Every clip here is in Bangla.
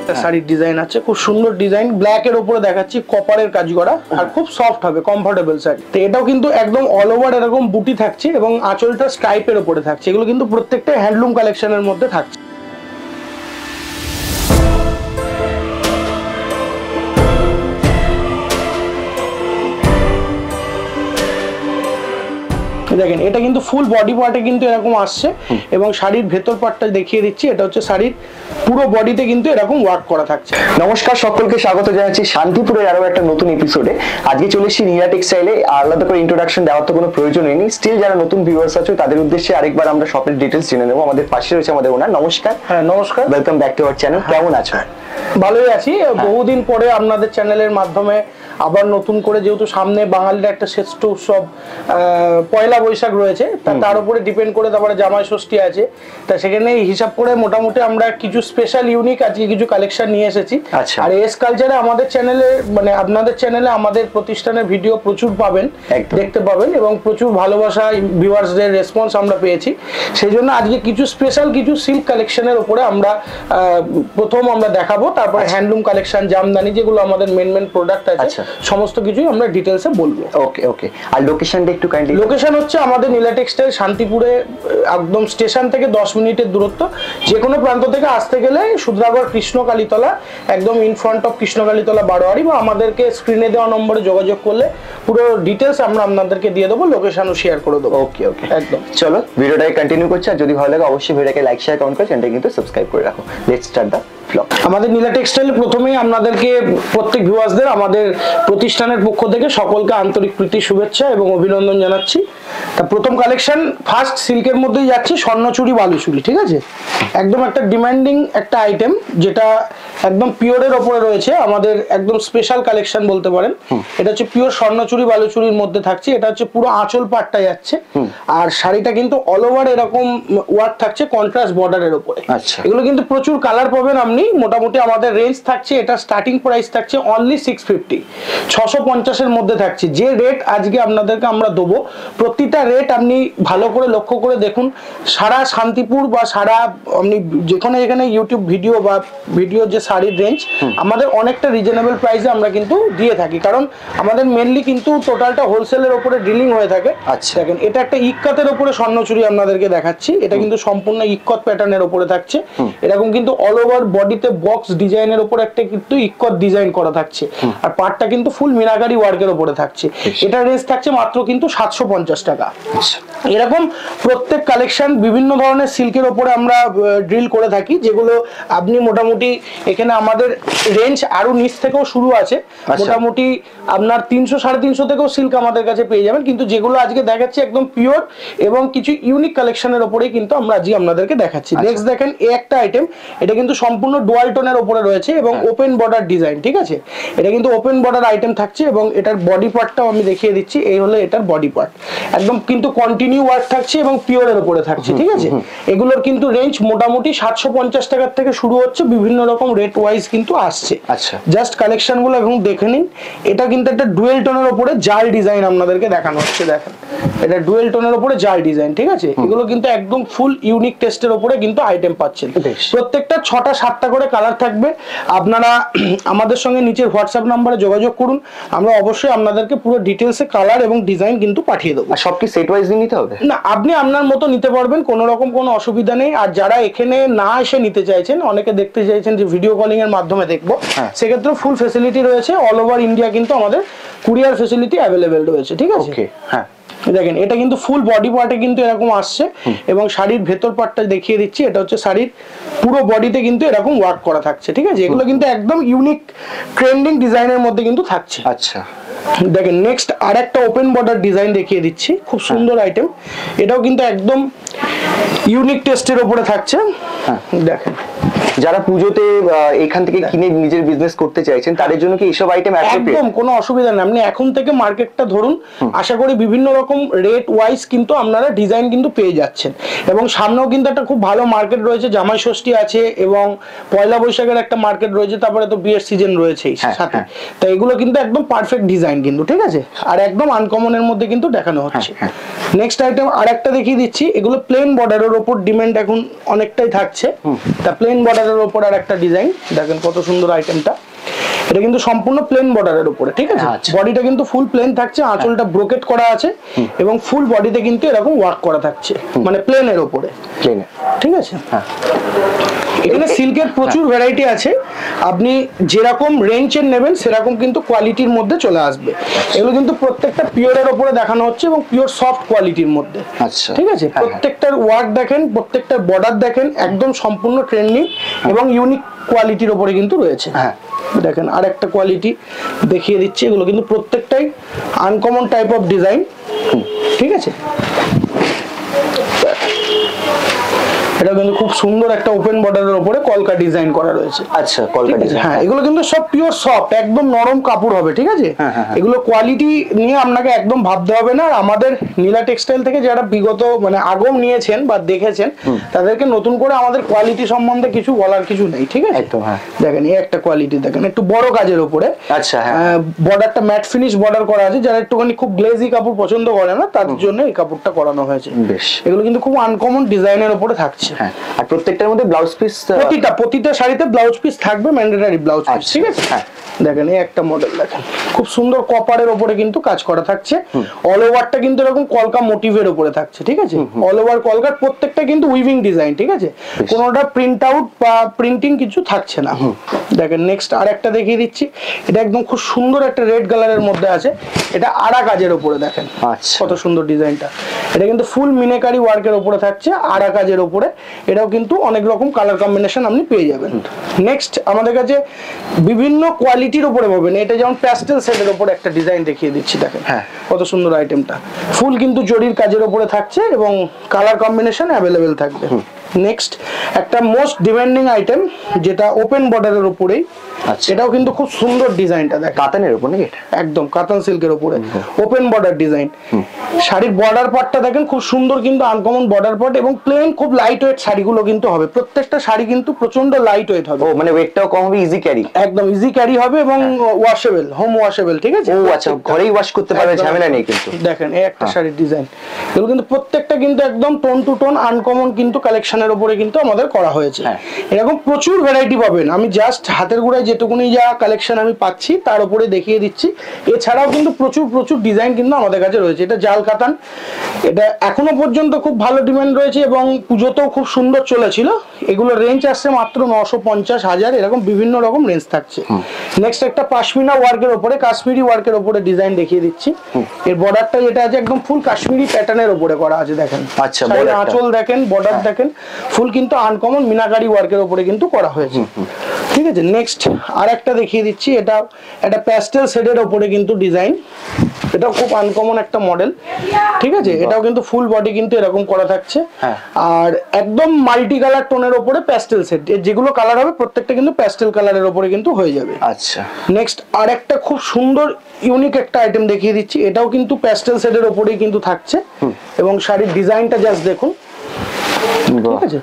একটা শাড়ির ডিজাইন আছে, খুব সুন্দর ডিজাইন, ব্ল্যাক এর উপরে দেখাচ্ছি, কপারের কাজ করা, আর খুব সফট হবে, কমফোর্টেবল শাড়ি। তো এটাও কিন্তু একদম অল ওভার এরকম বুটি থাকছে এবং আঁচলটা স্ট্রাইপের উপরে থাকছে। এগুলো কিন্তু প্রত্যেকটা হ্যান্ডলুম কালেকশনের মধ্যে থাকছে। দেখেন এটা কিন্তু ফুল বডি পার্টে কিন্তু এরকম আসছে এবং শাড়ির ভেতর পার্টটা দেখিয়ে দিচ্ছি। এটা হচ্ছে শাড়ির পুরো বডিতে কিন্তু এরকম ওয়ার্ক করা থাকছে। নমস্কার, সকলকে স্বাগত জানাচ্ছি শান্তিপুরের আরো একটা নতুন এপিসোডে। আজকে চলে এসেছি নীলা টেক্সটাইলে। আলাদা করে ইন্ট্রোডাকশন দেওয়ার তো কোনো প্রয়োজন নেই। স্টিল যারা নতুন ভিউয়ার্স আছে তাদের উদ্দেশ্যে আরেকবার আমরা শপের ডিটেলস জেনে নেবো। আমাদের পাশে রয়েছে আমাদের ওনার। নমস্কার। হ্যাঁ নমস্কার, welcome back to our channel. কেমন আছো? ভালোই আছি। বহুদিন পরে আপনাদের চ্যানেলের মাধ্যমে আবার নতুন করে, যেহেতু সামনে বাঙালির একটা শ্রেষ্ঠ উৎসব পয়লা বৈশাখ রয়েছে, তার উপরে ডিপেন্ড করে তারপরে জামাই ষষ্ঠী আছে, তা সেখানে হিসাব করে মোটামুটি আমরা কিছু স্পেশাল ইউনিক আজকে কিছু কালেকশন নিয়ে এসেছি। আর এস কালচারে আমাদের চ্যানেলে, মানে আপনাদের চ্যানেলে আমাদের প্রতিষ্ঠানের ভিডিও প্রচুর পাবেন, দেখতে পাবেন, এবং প্রচুর ভালোবাসা ভিউয়ার্সদের রেসপন্স আমরা পেয়েছি। সেই জন্য আজকে কিছু স্পেশাল কিছু সিল্ক কালেকশনের উপরে আমরা প্রথম আমরা দেখাবো, তারপরে হ্যান্ডলুম কালেকশন, জামদানি, যেগুলো আমাদের মেন প্রোডাক্ট আছে, সমস্ত কিছুই আমরা ডিটেইলসে বলবো। ওকে ওকে। আর লোকেশনটা একটু কাইন্ডলি। লোকেশন হচ্ছে আমাদের নীলা টেক্সটাইল, শান্তিপুরে, একদম স্টেশন থেকে 10 মিনিটের দূরত্ব। যে কোনো প্রান্ত থেকে আসতে গেলে সুদ্রাগড় কৃষ্ণকালীতলা, একদম ইন ফ্রন্ট অফ কৃষ্ণকালীতলা বারোয়ারি, বা আমাদেরকে স্ক্রিনে দেওয়া নম্বরে যোগাযোগ করলে পুরো ডিটেইলস আমরা আপনাদেরকে দিয়ে দেবো, লোকেশনও শেয়ার করে দেবো। ওকে ওকে, একদম। চলো ভিডিওটাকে কন্টিনিউ করছি। আর যদি ভালো লাগে অবশ্যই ভিডিওটাকে লাইক শেয়ার কমেন্ট করে চ্যানেলটা কিন্তু সাবস্ক্রাইব করে রাখো। Let's start the blog. আমাদের নীলা টেক্সটাইল প্রথমেই আপনাদেরকে, প্রত্যেক ভিউয়ার্সদের আমাদের প্রতিষ্ঠানের পক্ষ থেকে সকলকে আন্তরিক প্রীতি, শুভেচ্ছা এবং অভিনন্দন জানাচ্ছি। তা প্রথম কালেকশন ফার্স্ট সিল্কের মধ্যেই যাচ্ছি, স্বর্ণচুরি বালুচুরি। ঠিক আছে, একদম একটা ডিমান্ডিং একটা আইটেম, যেটা একদম পিওরের ওপরে রয়েছে, আমাদের একদম স্পেশাল কালেকশন বলতে পারেন। এটা হচ্ছে পিওর স্বর্ণচুরি বালুচুরির মধ্যে থাকছে। এটা হচ্ছে পুরো আঁচল পাটটা যাচ্ছে, আর শাড়িটা কিন্তু অল ওভার এরকম ওয়ার্ক থাকছে কন্ট্রাস্ট বর্ডারের উপরে। আচ্ছা, এগুলো কিন্তু প্রচুর কালার পাবেন আপনি। মোটামুটি আমাদের রেঞ্জ থাকছে, এটা স্টার্টিং প্রাইস থাকছে অনলি 650, 650 এর মধ্যে থাকছে। যে রেট আজকে আপনাদেরকে আমরা দেবো, প্রতিটা রেট আপনি ভালো করে লক্ষ্য করে দেখুন। সারা শান্তিপুর বা সারা আপনি যেখানে ইউটিউব ভিডিও বা ভিডিও যে শাড়ির রেঞ্জ, আমাদের অনেকটা রিজনেবল প্রাইসে আমরা কিন্তু দিয়ে থাকি, কারণ আমাদের মেনলি কিন্তু টোটালটা হোলসেলের উপরে ডিলিং হয়ে থাকে। আচ্ছা, দেখেন এটা একটা ইক্কতের উপরে স্বর্ণচুরি আপনাদেরকে দেখাচ্ছি। এটা কিন্তু সম্পূর্ণ ইক্কত প্যাটার্নের উপরে থাকছে। এরকম কিন্তু অল ওভার বডিতে বক্স ডিজাইনের উপর একটা কিন্তু ইক্কত ডিজাইন করা থাকছে, আর পাটটা কিন্তু ফুল মিনাকারি ওয়ার্কের উপরে থাকছে। এটা রেঞ্জ থাকছে মাত্র কিন্তু 750 টাকা। এরকম প্রত্যেক কালেকশন বিভিন্ন ধরনের সিল্কের উপরে আমরা ড্রিল করে থাকি, যেগুলো আপনি মোটামুটি এখানে আমাদের রেঞ্জ আরো নিচ থেকেও শুরু আছে। মোটামুটি আপনার 300-350 থেকেও সিল্ক আমাদের কাছে পেয়ে যাবেন, কিন্তু যেগুলো আজকে দেখাচ্ছি একদম পিওর এবং কিছু ইউনিক কালেকশনের উপরেই কিন্তু আমরা আজকে আপনাদেরকে দেখাচ্ছি। নেক্সট দেখেন এই একটা আইটেম, এটা কিন্তু সম্পূর্ণ ডুয়াল টোনের উপরে রয়েছে এবং ওপেন বর্ডার ডিজাইন। ঠিক আছে, এটা কিন্তু ওপেন বর্ডার আইটেম থাকছে এবং এটার বডি পার্টটাও আমি দেখিয়ে দিচ্ছি। এই হলো এটার বডি পার্ট, একদম কিন্তু কন্টিনিউ ওয়ার্ক থাকছে এবং পিওরের উপরে থাকছে। ঠিক আছে, এগুলোর কিন্তু রেঞ্জ মোটামুটি 750 টাকার থেকে শুরু হচ্ছে, বিভিন্ন রকম রেট ওয়াইজ কিন্তু আসছে। আচ্ছা, জাস্ট কালেকশন গুলো এখন দেখে নিন। এটা কিন্তু একটা ডুয়েল টোনের উপরে জাল ডিজাইন আপনাদেরকে দেখানো হচ্ছে। দেখেন এটা ডুয়েল টোনের উপরে জাল ডিজাইন। ঠিক আছে, এগুলো কিন্তু একদম ফুল ইউনিক টেস্টের উপরে কিন্তু আইটেম পাচ্ছেন। প্রত্যেকটা 6টা-7টা করে কালার থাকবে। আপনারা আমাদের সঙ্গে নিচের হোয়াটসঅ্যাপ নাম্বারে যোগাযোগ করুন, আমরা অবশ্যই আপনাদেরকে পুরো ডিটেলসে কালার এবং ডিজাইন কিন্তু পাঠিয়ে দেবো। আর সব কি সেট ওয়াইজ নিতে হবে? না, আপনি আপনার মতো নিতে পারবেন, কোনো রকম কোনো অসুবিধা নেই। আর যারা এখানে না এসে নিতে চাইছেন, অনেকে দেখতে চাইছেন যে ভিডিও কলিং এর মাধ্যমে দেখবো, সেক্ষেত্রে ফুল ফেসিলিটি রয়েছে। অল ওভার ইন্ডিয়া কিন্তু আমাদের কুরিয়ার ফেসিলিটি অ্যাভেলেবেল রয়েছে। ঠিক আছে, হ্যাঁ দেখেন এটা কিন্তু ফুল বডি পার্টে কিন্তু এরকম আসছে এবং শাড়ির ভেতর পার্টটা দেখিয়ে দিচ্ছি। এটা হচ্ছে শাড়ির পুরো বডিতে কিন্তু এরকম ওয়ার্ক করা থাকছে। ঠিক আছে, এগুলো কিন্তু একদম ইউনিক ট্রেন্ডিং ডিজাইনের মধ্যে কিন্তু থাকছে। আচ্ছা, দেখেন নেক্সট আর একটা ওপেন বর্ডার ডিজাইন দেখিয়ে দিচ্ছি, খুব সুন্দর আইটেম। এটাও কিন্তু একদম ইউনিক টেস্টের উপরে থাকছে। দেখেন যারা পুজোতে এখান থেকে কিনে নিজের বিজনেস করতে চাইছেন তাদের জন্য কি এইসব আইটেম একদম কোনো অসুবিধা নেই। আপনি এখন থেকে মার্কেটটা ধরুন, আশা করি বিভিন্ন রকম রেট ওয়াইজ কিন্তু আপনারা ডিজাইন কিন্তু পেয়ে যাচ্ছেন। এবং সামনেও কিন্তু একটা খুব ভালো মার্কেট রয়েছে, জামাই ষষ্ঠী আছে এবং পয়লা বৈশাখের একটা মার্কেট রয়েছে, তারপরে তো বিয়ের সিজন রয়েছে সাথে। তো এগুলো কিন্তু একদম পারফেক্ট ডিজাইন কিন্তু। ঠিক আছে, আর একদম আনকমনের মধ্যে কিন্তু দেখানো হচ্ছে। নেক্সট আইটেম আর একটা দেখিয়ে দিচ্ছি। এগুলো প্লেন বর্ডারের উপর ডিমান্ড এখন অনেকটাই থাকছে। তা প্লেন প্লেন বর্ডারের উপর আর একটা ডিজাইন দেখেন কত সুন্দর আইটেমটা। এটা কিন্তু সম্পূর্ণ প্লেন বর্ডারের উপরে, ঠিক আছে? বডিটা কিন্তু ফুল প্লেন থাকছে, আঁচলটা ব্রোকেট করা আছে এবং ফুল বডিতে কিন্তু এরকম ওয়ার্ক করা থাকছে, মানে প্লেনের উপরে, প্লেন, ঠিক আছে? হ্যাঁ, এখানে সিল্কের প্রচুর ভ্যারাইটি আছে, আপনি যেরকম রেঞ্জের নেবেন সেরকম কিন্তু কোয়ালিটির মধ্যে চলে আসবে। এগুলো কিন্তু প্রত্যেকটা পিওরের উপরে দেখানো হচ্ছে এবং পিওর সফট কোয়ালিটির মধ্যে, আচ্ছা, ঠিক আছে? প্রত্যেকটার ওয়ার্ক দেখেন, প্রত্যেকটার বর্ডার দেখেন, একদম সম্পূর্ণ ট্রেন্ডিং এবং ইউনিক কোয়ালিটির উপরে কিন্তু রয়েছে। হ্যাঁ, দেখেন আর একটা কোয়ালিটি দেখিয়ে দিচ্ছি, এগুলো কিন্তু প্রত্যেকটাই আনকমন টাইপ অফ ডিজাইন, ঠিক আছে? এটা কিন্তু খুব সুন্দর একটা ওপেন বর্ডারের উপরে কলকা ডিজাইন করা রয়েছে। আচ্ছা, কলকা ডিজাইন। হ্যাঁ, এগুলো কিন্তু সব পিওর সফট, একদম নরম কাপড় হবে, ঠিক আছে? এগুলো কোয়ালিটি নিয়ে আপনাকে একদম ভাবতে হবে না। আমাদের নীলা টেক্সটাইল থেকে যারা বিগত মানে আগম নিয়েছেন বা দেখেছেন, তাদেরকে নতুন করে আমাদের কোয়ালিটি সম্বন্ধে কিছু বলার কিছু নেই, ঠিক আছে? একদম। হ্যাঁ, দেখেন এই একটা কোয়ালিটি দেখেন, একটু বড় কাজের উপরে। আচ্ছা, বর্ডারটা ম্যাট ফিনিশ বর্ডার করা আছে, যারা একটুখানি খুব গ্লেজি কাপড় পছন্দ করে না তাদের জন্য এই কাপড়টা করানো হয়েছে। বেশ, এগুলো কিন্তু খুব আনকমন ডিজাইনের উপরে থাকছে। হ্যাঁ, আর প্রত্যেকটার মধ্যে ব্লাউজ পিস, প্রতিটা শাড়িতে ব্লাউজ পিস থাকবে, ম্যান্ডেটরি ব্লাউজ পিস, ঠিক আছে? হ্যাঁ, দেখেন এই একটা মডেল দেখেন, খুব সুন্দর কপারের উপরে কিন্তু কাজ করা থাকছে। অল ওভারটা কিন্তু এরকম কলকা মোটিভের উপরে থাকছে, ঠিক আছে? অল ওভার কলকার, প্রত্যেকটা কিন্তু উইভিং ডিজাইন, ঠিক আছে? কোনোটা প্রিন্ট আউট বা প্রিন্টিং কিছু থাকছে না। দেখেন নেক্সট আর একটা দেখিয়ে দিচ্ছি, এটা একদম খুব সুন্দর একটা রেড কালারের মধ্যে আছে, এটা আড়া কাজের উপরে দেখেন কত সুন্দর ডিজাইনটা। এটা কিন্তু ফুল মিনেকারি ওয়ার্কের উপরে থাকছে, আড়া কাজের উপরে। এটাও কিন্তু অনেক রকম কালার কম্বিনেশন আপনি পেয়ে যাবেন। নেক্সট আমাদের কাছে বিভিন্ন কোয়ালিটির উপরে পাবেন। এটা যেমন প্যাস্টেল সেটের উপরে একটা ডিজাইন দেখিয়ে দিচ্ছি, দেখেন কত সুন্দর আইটেমটা। ফুল কিন্তু জরির কাজের উপরে থাকছে এবং কালার কম্বিনেশন অ্যাভেলেবেল থাকবে। নেক্সট একটা মোস্ট ডিমান্ডিং আইটেম, যেটা ওপেন বর্ডারের উপরেই। এটাও কিন্তু খুব সুন্দর ডিজাইনটা, দেখ কাতানের উপর নাকি? একদম কাতান সিল্কের উপরে ওপেন বর্ডার ডিজাইন। শাড়ির বর্ডার পার্টটা দেখেন খুব সুন্দর, কিন্তু আনকমন বর্ডার পার্ট এবং প্লেন খুব লাইট ওয়েট শাড়িগুলো কিন্তু হবে। প্রত্যেকটা শাড়ি কিন্তু প্রচন্ড লাইট ওয়েট হবে। ও মানে ওয়েটটাও কম হবে, ইজি ক্যারি, একদম ইজি ক্যারি হবে এবং ওয়াশেবল, হোম ওয়াশেবল, ঠিক আছে? ও আচ্ছা, ঘরেই ওয়াশ করতে পারবে, ঝামেলা নেই কিন্তু। দেখেন এই একটা শাড়ির ডিজাইন, এগুলো কিন্তু প্রত্যেকটা কিন্তু একদম টোন টু টোন আনকমন কিন্তু কালেকশনের উপরে কিন্তু আমাদের করা হয়েছে। এরকম প্রচুর ভ্যারাইটি পাবেন, আমি জাস্ট হাতের গোড়ায় যেটুকুনি যা কালেকশন আমি পাচ্ছি তার উপরে দেখিয়ে দিচ্ছি। এছাড়াও কিন্তু প্রচুর ডিজাইন কিন্তু আমাদের কাছে রয়েছে। এটা জাল কাতান, এটা এখনো পর্যন্ত খুব ভালো ডিমান্ড রয়েছে এবং পুজোতেও খুব সুন্দর চলেছিল। এগুলো রেঞ্জ আসছে মাত্র 950, 1000, এরকম বিভিন্ন রকম রেঞ্জ থাকছে। নেক্সট একটা পাশমিনা ওয়ার্কের উপরে, কাশ্মীরি ওয়ার্কের উপরে ডিজাইন দেখিয়ে দিচ্ছি। এর বর্ডারটা যেটা আছে একদম ফুল কাশ্মীরি প্যাটার্নের উপরে করা আছে, দেখেন। আচ্ছা, আঁচল দেখেন, বর্ডার দেখেন, ফুল কিন্তু আনকমন মিনাকারি ওয়ার্কের উপরে কিন্তু করা হয়েছে, ঠিক আছে? নেক্সট আর একটা দেখিয়ে দিচ্ছি, এটা একটা প্যাস্টেল শেডের উপরে কিন্তু ডিজাইন। এটাও খুব আনকমন একটা মডেল, ঠিক আছে? এটাও কিন্তু ফুল বডি কিন্তু এরকম করা থাকছে আর একদম মাল্টি কালার টোনের উপরে প্যাস্টেল শেড। যেগুলো কালার হবে প্রত্যেকটা কিন্তু প্যাস্টেল কালারের উপরে কিন্তু হয়ে যাবে। আচ্ছা, নেক্সট আর একটা খুব সুন্দর ইউনিক একটা আইটেম দেখিয়ে দিচ্ছি, এটাও কিন্তু প্যাস্টেল শেডের উপরেই কিন্তু থাকছে এবং শাড়ির ডিজাইনটা জাস্ট দেখুন, ঠিক আছে?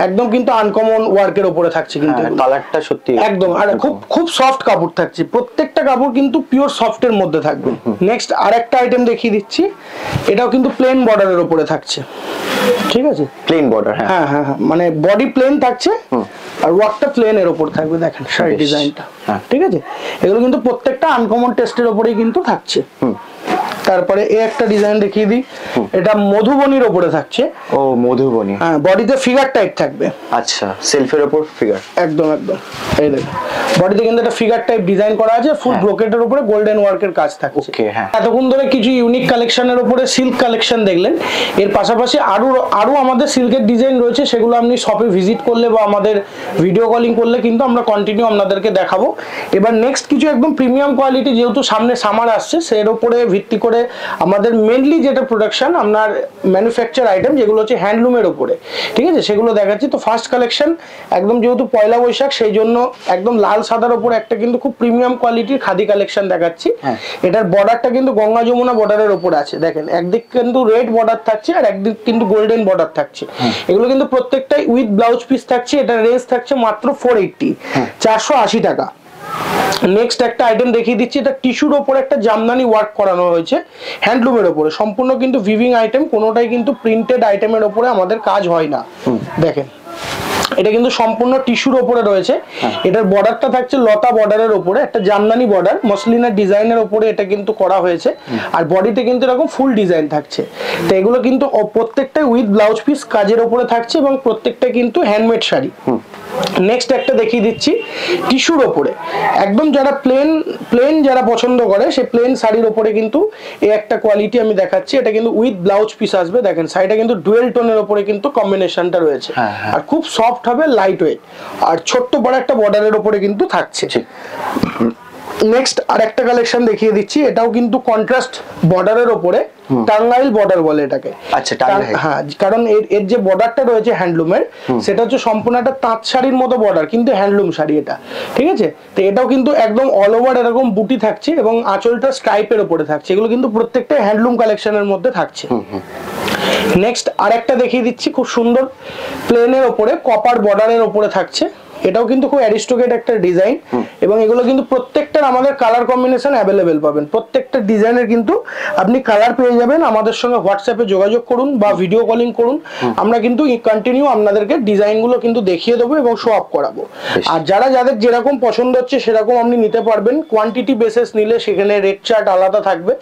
একদম কিন্তু আনকমন ওয়ার্কের উপরে থাকছে, কিন্তু কালারটা সত্যি একদম, আর খুব সফট কাপড় থাকছে। প্রত্যেকটা কাপড় কিন্তু পিওর সফটের মধ্যে থাকবে। নেক্সট আর একটা আইটেম দেখিয়ে দিচ্ছি, এটাও কিন্তু প্লেন বর্ডারের উপরে থাকছে, ঠিক আছে? প্লেন বর্ডার, হ্যাঁ, মানে বডি প্লেন থাকছে আর ওয়ার্কটা প্লেনের উপর থাকবে, দেখেন শাড়ির ডিজাইনটা, ঠিক আছে? এগুলো কিন্তু প্রত্যেকটা আনকমন টেস্টের উপরেই কিন্তু থাকছে। তারপরে এই একটা ডিজাইন দেখিয়ে দিই, এটা মধুবনীর উপরে থাকছে। ও মধুবনী, হ্যাঁ, বডিতে ফিগার টাইপ থাকবে। আচ্ছা, সেলফের উপর ফিগার, একদম এই দেখুন বডিতে কিন্তু একটা ফিগার টাইপ ডিজাইন করা আছে, ফুল ব্রোকেটের উপরে গোল্ডেন ওয়ার্কের কাজ থাকছে। এতক্ষণ ধরে কিছু ইউনিক কালেকশনের উপরে সিল্ক কালেকশন দেখলেন। এর পাশাপাশি আরো আমাদের সিল্কের ডিজাইন রয়েছে, সেগুলো আপনি শপে ভিজিট করলে বা আমাদের ভিডিও কলিং করলে কিন্তু আমরা কন্টিনিউ আপনাদেরকে দেখাবো। এবার নেক্সট কিছু একদম প্রিমিয়াম কোয়ালিটি, যেহেতু সামনে সামার আসছে, সের উপরে ভিত্তি করে আমাদের মেনলি যেটা প্রোডাকশন আপনার ম্যানুফ্যাকচার আইটেম, যেগুলো হচ্ছে হ্যান্ডলুমের উপরে, ঠিক আছে? সেগুলো দেখাচ্ছি। তো ফার্স্ট কালেকশন একদম, যেহেতু পয়লা বৈশাখ, সেই জন্য একদম লাল সাদার উপরে একটা কিন্তু খুব প্রিমিয়াম কোয়ালিটির খাদি কালেকশন দেখাচ্ছি। এটার বর্ডারটা কিন্তু গঙ্গা যমুনা বর্ডারের উপরে আছে, দেখেন একদিক কিন্তু রেড বর্ডার থাকছে আর একদিক কিন্তু গোল্ডেন বর্ডার থাকছে। এগুলো কিন্তু প্রত্যেকটাই উইথ ব্লাউজ পিস থাকছে। এটার রেঞ্জ থাকছে মাত্র 480, 480 টাকা। নেক্সট একটা আইটেম দেখিয়ে দিচ্ছি, এটা টিস্যুর উপরে একটা জামদানি ওয়ার্ক করানো হয়েছে হ্যান্ডলুমের উপরে, সম্পূর্ণ কিন্তু ভিভিং আইটেম, কোনোটাই কিন্তু প্রিন্টেড আইটেমের উপরে আমাদের কাজ হয় না। দেখেন এটা কিন্তু সম্পূর্ণ টিস্যুর উপরে রয়েছে। এটার বর্ডারটা থাকছে লতা বর্ডারের উপরে, একটা জামদানি বর্ডার মসলিনের ডিজাইনের উপরে এটা কিন্তু করা হয়েছে। আর বডিতে কিন্তু এরকম ফুল ডিজাইন থাকছে। তো এগুলো কিন্তু প্রত্যেকটাই উইথ ব্লাউজ পিস কাজের উপরে থাকছে এবং প্রত্যেকটা কিন্তু হ্যান্ডমেড শাড়ি। নেক্সট একটা দেখিয়ে দিচ্ছি টিস্যুর ওপরে, একদম যারা প্লেন যারা পছন্দ করে সেই প্লেন শাড়ির ওপরে কিন্তু এই একটা কোয়ালিটি আমি দেখাচ্ছি। এটা কিন্তু উইথ ব্লাউজ পিস আসবে। দেখেন শাড়িটা কিন্তু ডুয়েল টোনের ওপরে কিন্তু কম্বিনেশনটা রয়েছে। আর খুব সফট হবে, লাইট ওয়েট, আর ছোট্ট বড় একটা বর্ডারের ওপরে কিন্তু থাকছে। নেক্সট আর একটা কালেকশন দেখিয়ে দিচ্ছি, এটাও কিন্তু কন্ট্রাস্ট বর্ডারের ওপরে, টাঙ্গাইল বর্ডার বলে এটাকে। আচ্ছা, টাঙ্গাইল। হ্যাঁ, কারণ এর যে বর্ডারটা রয়েছে হ্যান্ডলুমের, সেটা হচ্ছে সম্পূর্ণ একটা তাঁত শাড়ির মতো বর্ডার, কিন্তু হ্যান্ডলুম শাড়ি এটা, ঠিক আছে। তো এটাও কিন্তু একদম অল ওভার এরকম বুটি থাকছে এবং আঁচলটা স্ট্রাইপের উপরে থাকছে। এগুলো কিন্তু প্রত্যেকটা হ্যান্ডলুম কালেকশনের মধ্যে থাকছে। নেক্সট আর একটা দেখিয়ে দিচ্ছি, খুব সুন্দর প্লেনের ওপরে কপার বর্ডারের ওপরে থাকছে। এটাও কিন্তু খুব অ্যারিস্টোক্রেট একটা ডিজাইন এবং এগুলো কিন্তু প্রত্যেকটার আমাদের কালার কম্বিনেশন অ্যাভেলেবেল পাবেন। প্রত্যেকটা ডিজাইনের কিন্তু আপনি কালার পেয়ে যাবেন। আমাদের সঙ্গে হোয়াটসঅ্যাপে যোগাযোগ করুন বা ভিডিও কলিং করুন, আমরা কিন্তু কন্টিনিউ আপনাদেরকে ডিজাইনগুলো কিন্তু দেখিয়ে দেবো এবং শো আপ করাবো। আর যাদের যেরকম পছন্দ হচ্ছে সেরকম আপনি নিতে পারবেন। কোয়ান্টিটি বেসিস নিলে সেখানে রেট চার্ট আলাদা থাকবে।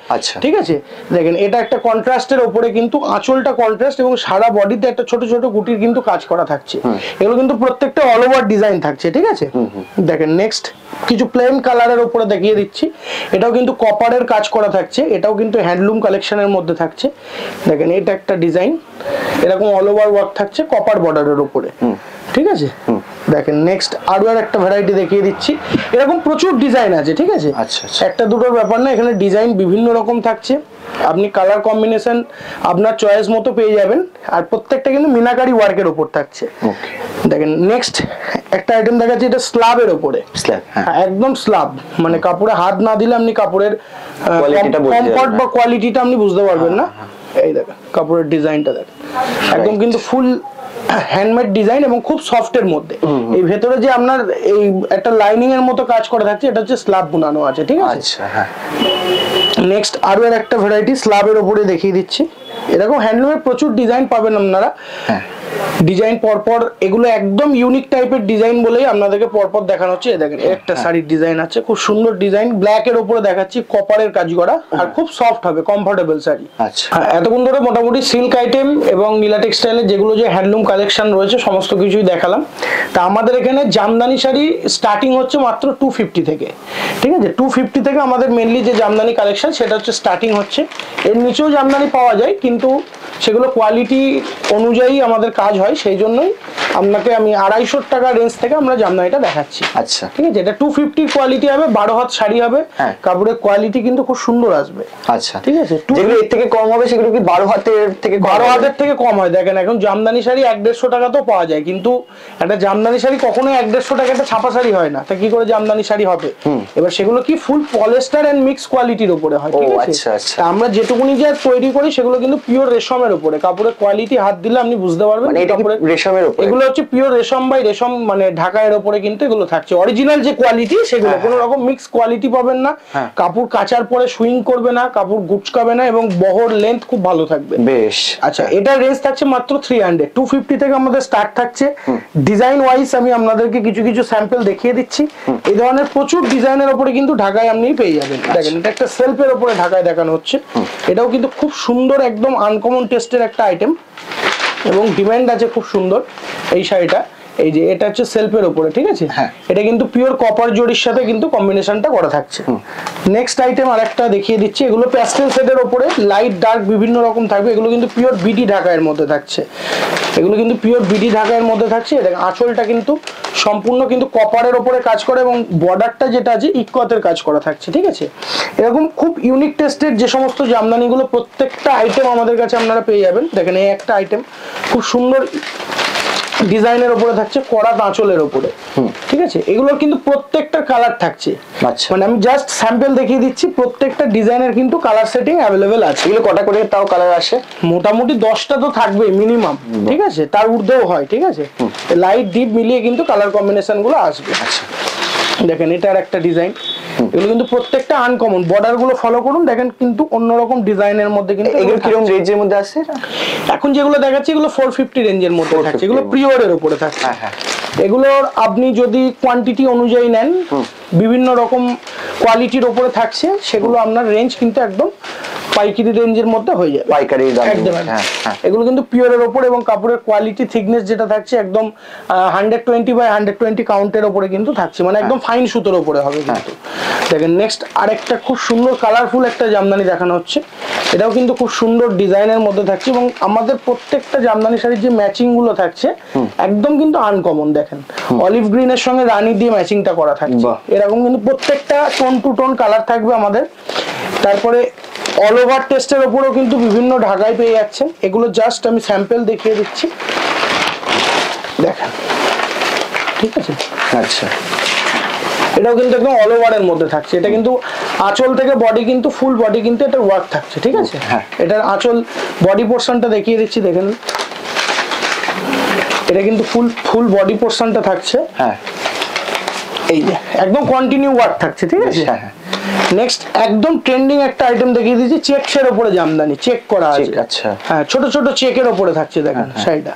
ঠিক আছে, দেখেন এটা একটা কন্ট্রাস্টের ওপরে কিন্তু আঁচলটা কন্ট্রাস্ট এবং সারা বডিতে একটা ছোট ছোট গুটির কিন্তু কাজ করা থাকছে। এগুলো কিন্তু প্রত্যেকটা অল ওভার ডিজাইন থাকছে, ঠিক আছে। দেখেন নেক্সট কিছু প্লেন কালারের উপরে দেখিয়ে দিচ্ছি, এটাও কিন্তু কপারের কাজ করা থাকছে। এটাও কিন্তু হ্যান্ডলুম কালেকশনের মধ্যে থাকছে। দেখেন এটা একটা ডিজাইন, এরকম অল ওভার ওয়ার্ক থাকছে কপার বর্ডারের উপরে, ঠিক আছে। দেখেন নেক্সট আরো একটা ভ্যারাইটি দেখিয়ে দিচ্ছি, এরকম প্রচুর ডিজাইন আছে, ঠিক আছে। একটা দুটোর ব্যাপার না, এখানে ডিজাইন বিভিন্ন রকম থাকছে। আপনি কালার কম্বিনেশন আপনার চয়েস মতো পেয়ে যাবেন। আর প্রত্যেকটা কিন্তু মিনাকারি ওয়ার্কের উপর থাকছে। দেখেন নেক্সট একটা আইটেম দেখাচ্ছি, এটা স্ল্যাবের উপরে, একদম স্ল্যাব, মানে কাপড়ে হাত না দিলে আপনি কাপড়ের কমফর্ট বা কোয়ালিটিটা আপনি বুঝতে পারবেন না। এই দেখেন কাপড়ের ডিজাইনটা দেখেন, একদম কিন্তু ফুল হ্যান্ডমেড ডিজাইন এবং খুব সফটের মধ্যে। এই ভেতরে যে আপনার এই একটা লাইনিং এর মতো কাজ করা থাকছে, এটা হচ্ছে স্ল্যাব বুনানো আছে, ঠিক আছে। নেক্সট আরো একটা ভ্যারাইটি স্ল্যাবের উপরে দেখিয়ে দিচ্ছি। এরকম হ্যান্ডলুমের প্রচুর ডিজাইন পাবেন আপনারা। ডিজাইন পরপর এগুলো একদম ইউনিক টাইপের ডিজাইন বলেই আপনাদেরকে পরপর দেখানো হচ্ছে। দেখেন একটা শাড়ির ডিজাইন আছে, খুব সুন্দর ডিজাইন, ব্ল্যাক এর উপরে দেখাচ্ছি, কপারের কাজ করা, আর খুব সফট হবে, কমফোর্টেবল শাড়ি। এতক্ষণ ধরে মোটামুটি সিল্ক আইটেম এবং নীলা টেক্সটাইলের যেগুলো যে হ্যান্ডলুম কালেকশন রয়েছে সমস্ত কিছুই দেখালাম। তা আমাদের এখানে জামদানি শাড়ি স্টার্টিং হচ্ছে মাত্র 250 থেকে, ঠিক আছে। 250 থেকে আমাদের মেনলি যে জামদানি কালেকশন সেটা হচ্ছে স্টার্টিং হচ্ছে। এর নিচেও জামদানি পাওয়া যায়, কিন্তু সেগুলো কোয়ালিটি অনুযায়ী আমাদের কাজ হয়, সেই জন্যই আপনাকে আমি 250 টাকা রেঞ্জ থেকে আমরা জামদানিটা দেখাচ্ছি। আচ্ছা, ঠিক আছে। এটা 250 কোয়ালিটি হবে, 12 হাত শাড়ি হবে, কাপড়ের কোয়ালিটি কিন্তু খুব সুন্দর আসবে। আচ্ছা, ঠিক আছে। যেগুলো এর থেকে কম হবে সেগুলো কি 12 হাতের থেকে কম হয়। দেখেন এখন জামদানি শাড়ি 150 টাকাতেও পাওয়া যায়, কিন্তু একটা জামদানি শাড়ি কখনোই 150 টাকা একটা ছাপা শাড়ি হয় না। তা কি করে জামদানি শাড়ি হবে? এবার সেগুলো কি ফুল পলিস্টার এন্ড মিক্স কোয়ালিটির উপরে হয়, ঠিক আছে। আমরা যেটুকুনি যা তৈরি করি সেগুলো কিন্তু পিওর রেশমের উপরে, কাপড়ের কোয়ালিটি হাত দিলে আপনি বুঝতে পারবেন রেশমের উপরে। এগুলো হচ্ছে পিওর রেশম বাই রেশম, মানে ঢাকায়ের উপরে কিন্তু এগুলো থাকছে। অরিজিনাল যে কোয়ালিটি সেগুলো কোনো রকম মিক্স কোয়ালিটি পাবেন না। কাপড় কাচার পরে সুইং করবে না, কাপড় গুচকাবে না এবং বহর লেন্থ খুব ভালো থাকবে। বেশ। আচ্ছা, এটা রেঞ্জ থাকছে মাত্র 300। 250 থেকে আমাদের স্টার্ট থাকছে। ডিজাইন ওয়াইজ আমি আপনাদেরকে কিছু কিছু স্যাম্পল দেখিয়ে দিচ্ছি। এই ধরনের প্রচুর ডিজাইনের উপরে কিন্তু ঢাকায় আপনি পেয়ে যাবেন। দেখেন এটা একটা সেলফের উপরে ঢাকায় দেখানো হচ্ছে। এটাও কিন্তু খুব সুন্দর, একদম আনকমন টেস্টের একটা আইটেম এবং ডিমান্ড আছে খুব সুন্দর এই শাড়িটা। এই যে এটা হচ্ছে সেলফের উপরে, ঠিক আছে। এটা কিন্তু পিওর কপার জরির সাথে কিন্তু কম্বিনেশনটা করা থাকছে। নেক্সট আইটেম আরেকটা দেখিয়ে দিচ্ছি, এগুলো প্যাস্টেল শেডের উপরে লাইট ডার্ক বিভিন্ন রকম থাকবে। এগুলো কিন্তু পিওর বিডি ঢাকায়ের মধ্যে থাকছে। এগুলো কিন্তু পিওর বিডি ঢাকায়ের মধ্যে থাকছে। দেখেন আঁচলটা কিন্তু সম্পূর্ণ কিন্তু কপারের উপরে কাজ করে এবং বর্ডারটা যেটা আছে ইক্কতের কাজ করা থাকছে, ঠিক আছে। এরকম খুব ইউনিক টেস্টের যে সমস্ত জামদানিগুলো প্রত্যেকটা আইটেম আমাদের কাছে আপনারা পেয়ে যাবেন। দেখেন এই একটা আইটেম খুব সুন্দর ডিজাইনের উপরে থাকছে, কড়া আঁচলের উপরে, ঠিক আছে। এগুলোর কিন্তু প্রত্যেকটা কালার থাকছে। মানে আমি জাস্ট স্যাম্পল দেখিয়ে দিচ্ছি, প্রত্যেকটা ডিজাইনের কিন্তু কালার সেটিং অ্যাভেলেবেল আছে। এগুলো কটা করে তাও কালার আসে? মোটামুটি 10টা তো থাকবে মিনিমাম, ঠিক আছে, তার ঊর্ধ্বেও হয়, ঠিক আছে। লাইট ডিপ মিলিয়ে কিন্তু কালার কম্বিনেশন গুলো আসবে। দেখেন এটা আর একটা ডিজাইন, এগুলো কিন্তু প্রত্যেকটা আনকমন, বর্ডার গুলো ফলো করুন, দেখেন কিন্তু অন্যরকম ডিজাইনের মধ্যে কিন্তু এগুলো কিরকম রেঞ্জের মধ্যে আছে? এখন যেগুলো দেখাচ্ছি এগুলো 450 রেঞ্জের মধ্যে থাকছে, এগুলো পিওরের উপরে থাকছে। এগুলোর আপনি যদি কোয়ান্টিটি অনুযায়ী নেন বিভিন্ন রকম কোয়ালিটির উপরে থাকছে, সেগুলো আপনার রেঞ্জ কিন্তু একদম পাইকারি রেঞ্জের মধ্যে হয়ে যাবে, পাইকারি দাম। একদম। এগুলো কিন্তু পিওরের উপরে এবং কাপড়ের কোয়ালিটি থিকনেস যেটা থাকছে একদম 120 বাই 120 কাউন্টের উপরে কিন্তু থাকছে, মানে একদম ফাইন সুতোর উপরে হবে কিন্তু। দেখেন নেক্সট আরেকটা খুব সুন্দর কালারফুল একটা জামদানি দেখানো হচ্ছে, এটাও কিন্তু খুব সুন্দর ডিজাইনের মধ্যে থাকছে এবং আমাদের প্রত্যেকটা জামদানি শাড়ির যে ম্যাচিং গুলো থাকছে একদম কিন্তু আনকমন। দেখেন অলিভ গ্রিনের সঙ্গে রানী দিয়ে ম্যাচিংটা করা থাকছে, এরকম কিন্তু প্রত্যেকটা টোন টু টোন কালার থাকবে আমাদের। তারপরে অল ওভার টেস্টের উপরেও কিন্তু বিভিন্ন ঢাকায় পেয়ে যাচ্ছেন, এগুলো জাস্ট আমি স্যাম্পল দেখিয়ে দিচ্ছি, দেখেন ঠিক আছে। আচ্ছা, এটাও কিন্তু একদম অল ওভারের মধ্যে থাকছে, এটা কিন্তু আঁচল থেকে বডি কিন্তু ফুল বডি কিন্তু এটা ওয়ার্ক থাকছে, ঠিক আছে। এটার আঁচল বডি পোর্শনটা দেখিয়ে দিচ্ছি, দেখেন এটা কিন্তু ফুল বডি পোর্শনটা থাকছে, এই যে একদম কন্টিনিউ ওয়ার্ক থাকছে, ঠিক আছে। নেক্সট একদম ট্রেন্ডিং একটা আইটেম দেখিয়ে দিচ্ছি, চেকসের উপরে জামদানি, চেক করা আছে। আচ্ছা, হ্যাঁ ছোট ছোট চেকের উপরে থাকছে, দেখেন শাড়িটা।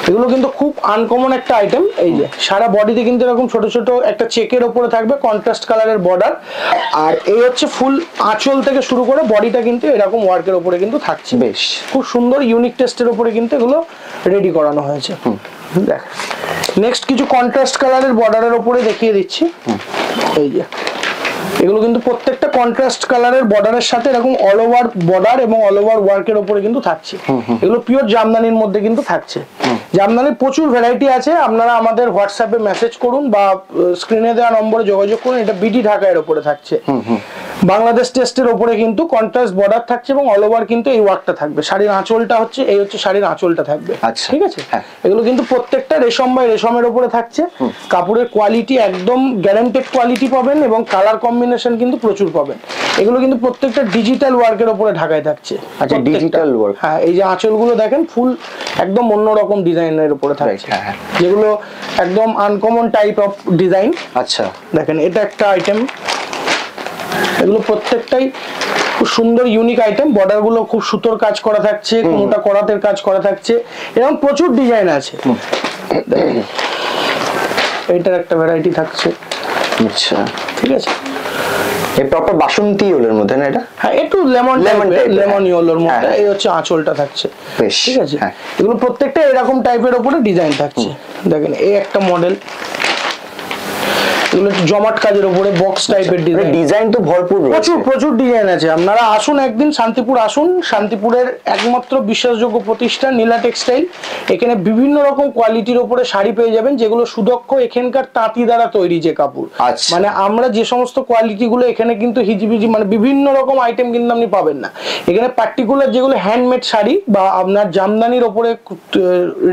এগুলো কিন্তু খুব আনকমন একটা আইটেম, এই যে সারা বডিতে কিন্তু এরকম ছোট ছোট একটা চেকের উপরে থাকবে, কন্ট্রাস্ট কালারের বর্ডার, আর এই হচ্ছে ফুল আঁচল থেকে শুরু করে বডিটা কিন্তু এরকম ওয়ার্কের উপরে কিন্তু থাকছে, বেশ খুব সুন্দর ইউনিক টেস্টের উপরে কিন্তু এগুলো রেডি করানো হয়েছে। দেখ নেক্সট কিছু কন্ট্রাস্ট কালারের বর্ডারের উপরে দেখিয়ে দিচ্ছি, এই যে এগুলো কিন্তু প্রত্যেকটা কন্ট্রাস্ট কালারের বর্ডারের সাথে এরকম অল ওভার বর্ডার এবং অল ওভার ওয়ার্কের উপরে কিন্তু থাকছে, এগুলো পিওর জামদানির মধ্যে কিন্তু থাকছে। জামদানির প্রচুর ভ্যারাইটি আছে, আপনারা আমাদের হোয়াটসঅ্যাপে মেসেজ করুন বা স্ক্রিনে দেওয়া নম্বরে যোগাযোগ করুন। এটা বিডি ঢাকার উপরে থাকছে, বাংলাদেশ টেস্টের উপরে কিন্তু কন্ট্রাস্ট বর্ডার থাকছে এবং অল ওভার কিন্তু এই ওয়ার্কটা থাকবে। শাড়ির আঁচলটা হচ্ছে এই হচ্ছে শাড়ির আঁচলটা থাকবে, ঠিক আছে। এগুলো কিন্তু প্রত্যেকটা রেশম বাই রেশমের উপরে থাকছে, কাপড়ের কোয়ালিটি একদম গ্যারান্টেড কোয়ালিটি পাবেন এবং কালার কম্বিনেশন কিন্তু প্রচুর পাবেন। এগুলো কিন্তু প্রত্যেকটা ডিজিটাল ওয়ার্কের উপরে ঢাকায় থাকছে। আচ্ছা, ডিজিটাল ওয়ার্ক, হ্যাঁ এই যে আঁচলগুলো দেখেন ফুল একদম অন্যরকম ডিজাইনের উপরে থাকছে, যেগুলো একদম আনকমন টাইপ অফ ডিজাইন। আচ্ছা দেখেন এটা একটা আইটেম, এগুলো প্রত্যেকটাই খুব সুন্দর ইউনিক আইটেম, বর্ডার গুলো খুব সুতোর কাজ করা থাকছে, কোনোটা করাতের কাজ করা থাকছে, এরকম প্রচুর ডিজাইন আছে। এইটার একটা ভ্যারাইটি থাকছে, আচ্ছা ঠিক আছে। এই প্রপার বাসন্তী ইয়েলোর মধ্যে না এটা? হ্যাঁ একটু লেমন ইয়েলোর মধ্যে, এই হচ্ছে আঁচলটা থাকছে, ঠিক আছে। এগুলো প্রত্যেকটা এরকম টাইপের উপরে ডিজাইন থাকছে। দেখেন এই একটা মডেল, এগুলো জমাট কাজের উপরে বক্স টাইপের ডিজাইন, ডিজাইন তো ভরপুর, প্রচুর ডিজাইন আছে। আপনারা আসুন একদিন শান্তিপুর আসুন, শান্তিপুরের একমাত্র বিশ্বাসযোগ্য প্রতিষ্ঠান নীলা টেক্সটাইল। এখানে বিভিন্ন রকম কোয়ালিটির উপরে শাড়ি পেয়ে যাবেন, যেগুলো সুদক্ষ এখানকার তাঁতি দ্বারা তৈরি যে কাপড়, মানে আমরা যে সমস্ত কোয়ালিটি গুলো এখানে কিন্তু হিজিবিজি মানে বিভিন্ন রকম আইটেম কিন্তু আপনি পাবেন না এখানে। পার্টিকুলার যেগুলো হ্যান্ডমেড শাড়ি বা আপনার জামদানির উপরে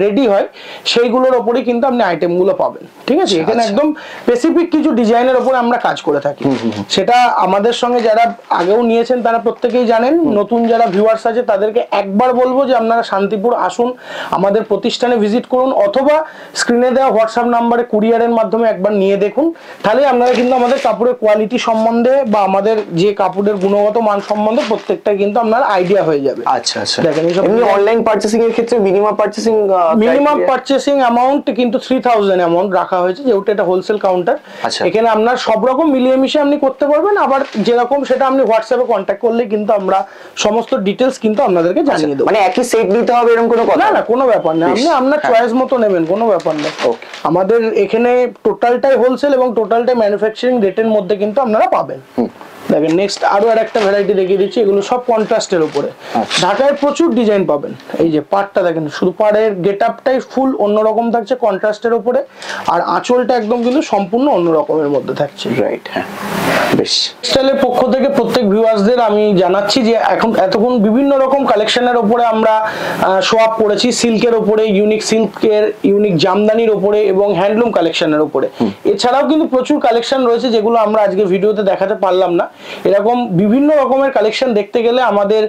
রেডি হয় সেইগুলোর উপরে কিন্তু আপনি আইটেম গুলো পাবেন, ঠিক আছে। এখানে একদম স্পেসিফিক কিছু ডিজাইনের উপরে আমরা কাজ করে থাকি, সেটা আমাদের সঙ্গে যারা আগেও নিয়েছেন তারা প্রত্যেকেই জানেন। নতুন যারা ভিউয়ার্স আছে তাদেরকে একবার বলবো যে আপনারা শান্তিপুর আসুন, আমাদের প্রতিষ্ঠানে ভিজিট করুন, অথবা স্ক্রিনে দেওয়া হোয়াটসঅ্যাপ নাম্বারে কুরিয়ারের মাধ্যমে একবার নিয়ে দেখুন, তাহলে আপনারা কিন্তু আমাদের কাপড়ের কোয়ালিটি সম্বন্ধে বা আমাদের যে কাপড়ের গুণগত মান সম্বন্ধে প্রত্যেকটা কিন্তু আপনার আইডিয়া হয়ে যাবে। আচ্ছা আচ্ছা, দেখেন এমনি অনলাইন পারচেসিং এর ক্ষেত্রে মিনিমাম পারচেসিং অ্যামাউন্ট কিন্তু 3000 অ্যামাউন্ট রাখা হয়েছে, যেহেতু এটা হোলসেল কাউন্টার। এখানে আপনার সব রকম মিলিয়ে মিশিয়ে আপনি করতে পারবেন, আবার যেরকম সেটা আপনি হোয়াটসঅ্যাপে কন্ট্যাক্ট করলে কিন্তু আমরা সমস্ত ডিটেইলস কিন্তু আপনাদেরকে জানিয়ে দেব। মানে একই সেট নিতে হবে এরকম কোনো কথা না, কোনো ব্যাপার না, আপনি আপনার চয়েস মতো নেবেন, কোনো ব্যাপার না। আমাদের এখানে টোটালটাই হোলসেল এবং টোটালটাই ম্যানুফ্যাকচারিং রেটের মধ্যে কিন্তু আপনারা পাবেন। দেখেন নেক্সট আরো একটা ভ্যারাইটি দেখিয়ে দিচ্ছি, এগুলো সব কন্ট্রাস্টের উপরে। ঢাকায় প্রচুর ডিজাইন পাবেন, এই যে পাড়টা দেখেন, শুধু পাড়ের গেটআপটাই ফুল অন্যরকম থাকছে কন্ট্রাস্টের উপরে, আর আঁচলটা একদম কিন্তু সম্পূর্ণ অন্য রকমের মধ্যে থাকছে। রাইট, হ্যাঁ বেশ। টেক্সটাইলের পক্ষ থেকে প্রত্যেক ভিউয়ার্সদের আমি জানাচ্ছি যে এখন এতক্ষণ বিভিন্ন রকম কালেকশনের উপরে আমরা শো আপ করেছি, সিল্কের উপরে, ইউনিক সিল্কের, ইউনিক জামদানির উপরে এবং হ্যান্ডলুম কালেকশনের উপরে। এছাড়াও কিন্তু প্রচুর কালেকশন রয়েছে যেগুলো আমরা আজকে ভিডিওতে দেখাতে পারলাম না। এরকম বিভিন্ন রকমের কালেকশন দেখতে গেলে আমাদের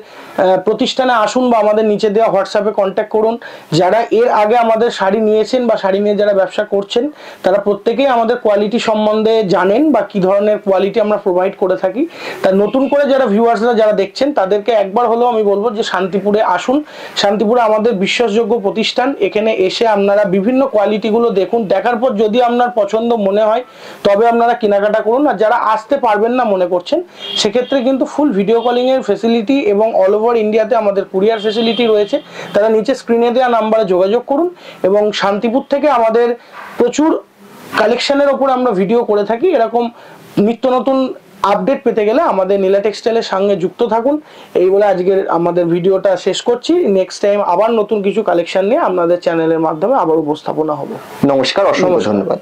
প্রতিষ্ঠানে আসুন বা আমাদের নিচে দেওয়া হোয়াটসঅ্যাপে কন্ট্যাক্ট করুন। যারা এর আগে আমাদের শাড়ি নিয়েছেন বা শাড়ি নিয়ে যারা ব্যবসা করছেন তারা প্রত্যেকেই আমাদের কোয়ালিটি সম্বন্ধে জানেন বা কি ধরনের কোয়ালিটি আমরা প্রোভাইড করে থাকি। তা নতুন করে যারা ভিউয়ার্সরা যারা দেখছেন তাদেরকে একবার হলেও আমি বলবো যে শান্তিপুরে আসুন। শান্তিপুরে আমাদের বিশ্বাসযোগ্য প্রতিষ্ঠান, এখানে এসে আপনারা বিভিন্ন কোয়ালিটিগুলো দেখুন, দেখার পর যদি আপনার পছন্দ মনে হয় তবে আপনারা কেনাকাটা করুন। আর যারা আসতে পারবেন না মনে করছেন সেক্ষেত্রে কিন্তু ফুল ভিডিও কলিং এর ফেসিলিটি এবং অল ওভার ইন্ডিয়াতে আমাদের কুরিয়ার ফেসিলিটি রয়েছে। তারা নিচে স্ক্রিনে দেওয়া নাম্বারে যোগাযোগ করুন এবং শান্তিপুর থেকে আমাদের প্রচুর কালেকশনের ওপর আমরা ভিডিও করে থাকি। এরকম নিত্য নতুন আপডেট পেতে গেলে আমাদের নীলা টেক্সটাইলের সঙ্গে যুক্ত থাকুন। এই বলে আজকের আমাদের ভিডিওটা শেষ করছি। নেক্সট টাইম আবার নতুন কিছু কালেকশন নিয়ে আপনাদের চ্যানেলের মাধ্যমে আবার উপস্থাপনা হবে। নমস্কার, অসংখ্য ধন্যবাদ।